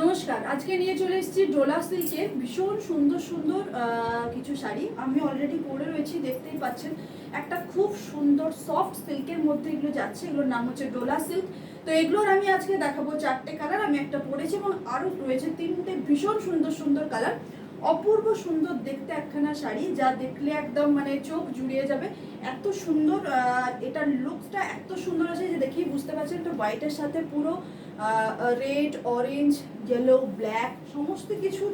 নমস্কার, আজকে নিয়ে চলে এসেছি ডোলা সিল্কের ভীষণ সুন্দর সুন্দর কিছু শাড়ি। আমি অলরেডি পরে রয়েছি, দেখতেই পাচ্ছেন। একটা খুব সুন্দর সফট সিল্কের মধ্যে এগুলো যাচ্ছে, এগুলোর নাম হচ্ছে ডোলা সিল্ক। তো এগুলোর আমি আজকে দেখাবো 4টে কালার। আমি একটা পরেছি এবং আরও রয়েছে 3টে ভীষণ সুন্দর সুন্দর কালার। অপূর্ব সুন্দর দেখতে একখানা শাড়ি, যা দেখলে একদম মানে চোখ জুড়িয়ে যাবে। এত সুন্দর, এটার লুকসটা এত সুন্দর আছে যে দেখেই বুঝতে পারছেন। একটা হোয়াইটের সাথে পুরো রেড, অরেঞ্জ, ইয়েলো, ব্ল্যাক সমস্ত কিছু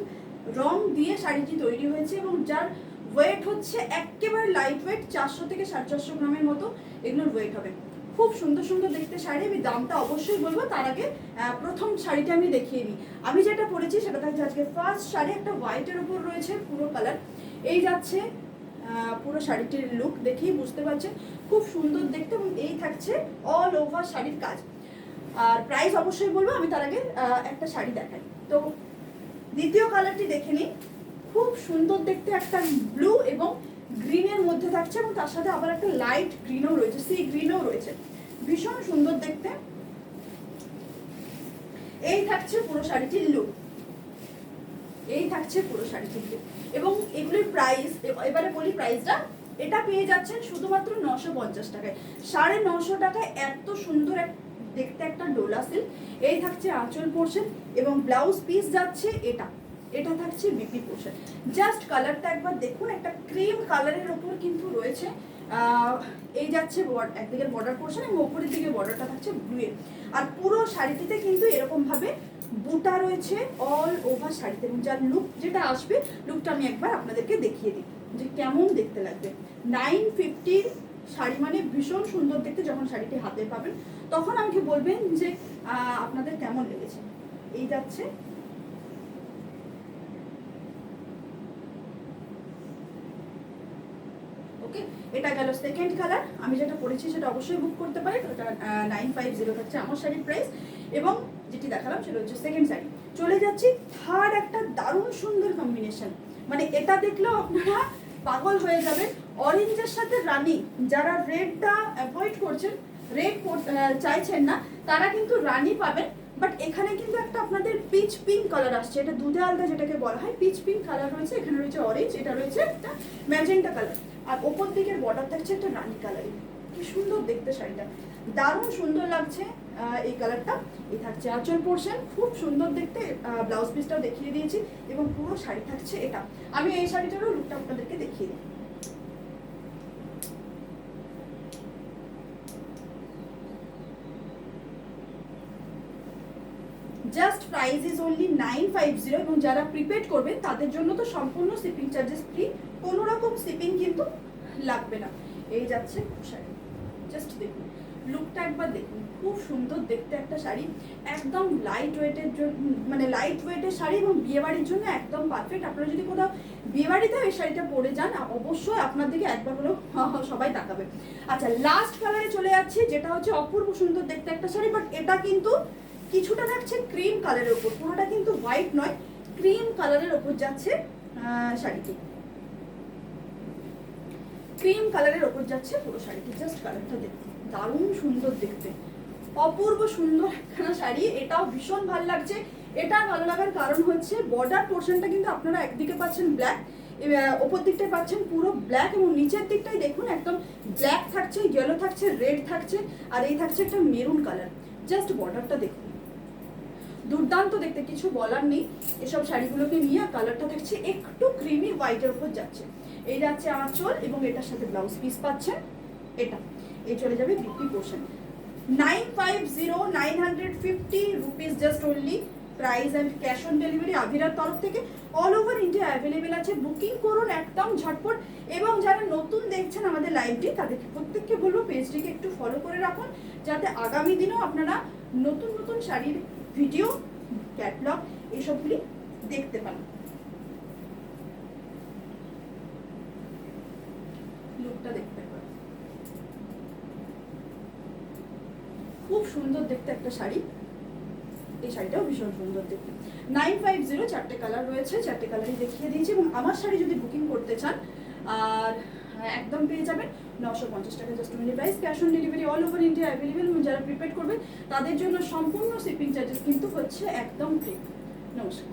রং দিয়ে শাড়িটি তৈরি হয়েছে এবং যার ওয়েট হচ্ছে একেবারে লাইট ওয়েট, 400 থেকে 450 গ্রামের মতো এগুলোর ওয়েট হবে। খুব সুন্দর সুন্দর দেখতে শাড়ি। আমি দামটা অবশ্যই বলবো, তার আগে প্রথম শাড়িটা আমি দেখিয়ে নিই। আমি যেটা পরেছি সেটা থাকছে আজকে ফার্স্ট শাড়ি। একটা হোয়াইটের উপর রয়েছে পুরো কালার, এই যাচ্ছে পুরো শাড়িটির লুক দেখেই বুঝতে পারছেন, খুব সুন্দর দেখতে। এবং এই থাকছে অল ওভার শাড়ির কাজ। আর প্রাইস অবশ্যই বলবো, আমি তার আগে একটা শাড়ি দেখাই। তো দ্বিতীয় কালারটি দেখে নিই। খুব সুন্দর দেখতে, একটা ব্লু এবং গ্রিনের মধ্যে থাকছে এবং তার সাথে আবার একটা লাইট গ্রিনও রয়েছে, সি গ্রিনও রয়েছে, ভীষণ সুন্দর দেখতে। এই থাকছে পুরো শাড়িটির লুক, এই থাকছে পুরো শাড়িটির লুক। এবং এগুলির প্রাইস এবারে বলি প্রাইসটা। এটা পেয়ে যাচ্ছেন শুধুমাত্র 950 টাকায়। 950 টাকায় এত সুন্দর দেখতে একটা ডোলা সিল্ক। এই থাকছে আঁচল পোর্শন এবং ব্লাউজ পিস যাচ্ছে এটা, এটা থাকছে বিপি পোর্শন। জাস্ট কালারটা একবার দেখুন, একটা ক্রিম কালারের ওপর কিন্তু রয়েছে। এই যাচ্ছে একদিকের বর্ডার পোর্শন এবং ওপরের দিকে বর্ডারটা থাকছে ব্লুয়ে। আর পুরো শাড়িটিতে কিন্তু এরকম ভাবে বুটা রয়েছে অল ওভার শাড়িতে। এবং যার লুক যেটা আসবে, লুকটা আমি একবার আপনাদেরকে দেখিয়ে দিই যে কেমন দেখতে লাগবে। 950 শাড়ি মানে ভীষণ সুন্দর দেখতে। যখন শাড়িটি হাতে পাবেন তখন আমাকে বলবেন যে আপনাদের কেমন লেগেছে। এই যাচ্ছে ওকে, এটা গেল সেকেন্ড কালার। আমি যেটা পরেছি সেটা অবশ্যই বুক করতে পারেন, ওটা 950 থাকছে আমার শাড়ির প্রাইস। এবং যেটি দেখালাম সেটা হচ্ছে সেকেন্ড শাড়ি। চলে যাচ্ছি থার্ড, একটা দারুণ সুন্দর কম্বিনেশন, মানে এটা দেখলেও আপনারা পাগল হয়ে যাবেন। অরেঞ্জের সাথে রানী, যারা রেডটা অ্যাভয়েড করছেন, রেড চাইছেন না, তারা কিন্তু রানী পাবেন। বাট এখানে কিন্তু একটা আপনাদের পিচ পিঙ্ক কালার আসছে, এটা দুধে আলগা যেটাকে বলা হয়, পিচ পিঙ্ক কালার রয়েছে। এখানে রয়েছে অরেঞ্জ, এটা রয়েছে একটা ম্যাজেন্টা কালার। আর ওপর দিকের বর্ডার থাকছে একটা রানী কালারের। কি সুন্দর দেখতে শাড়িটা, দারুণ সুন্দর লাগছে এই কালারটা। এই থাকছে আঁচল পোর্শন, খুব সুন্দর দেখতে। ব্লাউজ পিসটাও দেখিয়ে দিয়েছি এবং পুরো শাড়ি থাকছে এটা। আমি এই শাড়িটারও লুকটা আপনাদেরকে দেখিয়ে দিই। জাস্ট প্রাইস ইজ অনলি 950 এবং যারা প্রিপেড করবেন তাদের জন্য তো সম্পূর্ণ শিপিং চার্জেস ফ্রি, কোনো রকম শিপিং কিন্তু লাগবে না। এই যাচ্ছে শাড়ি, জাস্ট দেখুন লুকটা একবার দেখুন, খুব সুন্দর দেখতে একটা শাড়ি। একদম লাইট ওয়েটের জন্য, মানে লাইট ওয়েটের শাড়ি এবং বিয়েবাড়ির জন্য একদম পারফেক্ট। আপনারা যদি কোথাও বিয়েবাড়িতেও এই শাড়িটা পরে যান, অবশ্যই আপনার দিকে একবার হলেও সবাই তাকাবে। আচ্ছা, লাস্ট কালারে চলে যাচ্ছি, যেটা হচ্ছে অপূর্ব সুন্দর দেখতে একটা শাড়ি। বাট এটা কিন্তু কিছুটা থাকছে ক্রিম কালারের ওপর, পুরোটা কিন্তু হোয়াইট নয়, ক্রিম কালারের ওপর যাচ্ছে শাড়িটি, ক্রিম কালারের ওপর যাচ্ছে পুরো শাড়িটি। জাস্ট কালারটা দেখুন, দারুণ সুন্দর দেখতে, অপূর্ব সুন্দর একখানা শাড়ি। এটাও ভীষণ ভালো লাগছে। এটা ভালো লাগার কারণ হচ্ছে বর্ডার পোর্শনটা কিন্তু আপনারা একদিকে পাচ্ছেন ব্ল্যাক, ওপর দিকটায় পাচ্ছেন পুরো ব্ল্যাক এবং নিচের দিকটাই দেখুন একদম ব্ল্যাক থাকছে, ইয়েলো থাকছে, রেড থাকছে, আর এই থাকছে একটা মেরুন কালার। জাস্ট বর্ডারটা দেখুন, দুর্দান্ত দেখতে, কিছু বলার নেই এসব শাড়িগুলোকে নিয়ে। কালারটা থাকছে একটু ক্রিমি হোয়াইটের উপর যাচ্ছে। এই যাচ্ছে আঁচল এবং এটার সাথে ব্লাউজ পিস পাচ্ছেন এটা। এই চলে যাবে BP portion. 950 rupees just only. Price and cash on delivery আভিরার তরফ থেকে অল ওভার ইন্ডিয়া অ্যাভেলেবেল আছে। বুকিং করুন একদম ঝটপট। এবং যারা নতুন দেখছেন আমাদের লাইভটি, তাদেরকে প্রত্যেককে বলবো পেজটিকে একটু ফলো করে রাখুন, যাতে আগামী দিনেও আপনারা নতুন নতুন শাড়ির ভিডিও, ক্যাটলগ এসবগুলি দেখতে পান। লুকটা দেখতে পান, খুব সুন্দর দেখতে একটা শাড়ি। এই শাড়িটাও ভীষণ সুন্দর দেখতে। 950, 4টে কালার রয়েছে, 4টে কালারই দেখিয়ে দিয়েছি। এবং আমার শাড়ি যদি বুকিং করতে চান আর একদম পেয়ে যাবেন 950 টাকা just only price. Cash on delivery all over India available. যারা প্রিপেড করবে তাদের জন্য সম্পূর্ণ শিপিং চার্জেস কিন্তু হচ্ছে একদম ফ্রি। নমস্কার।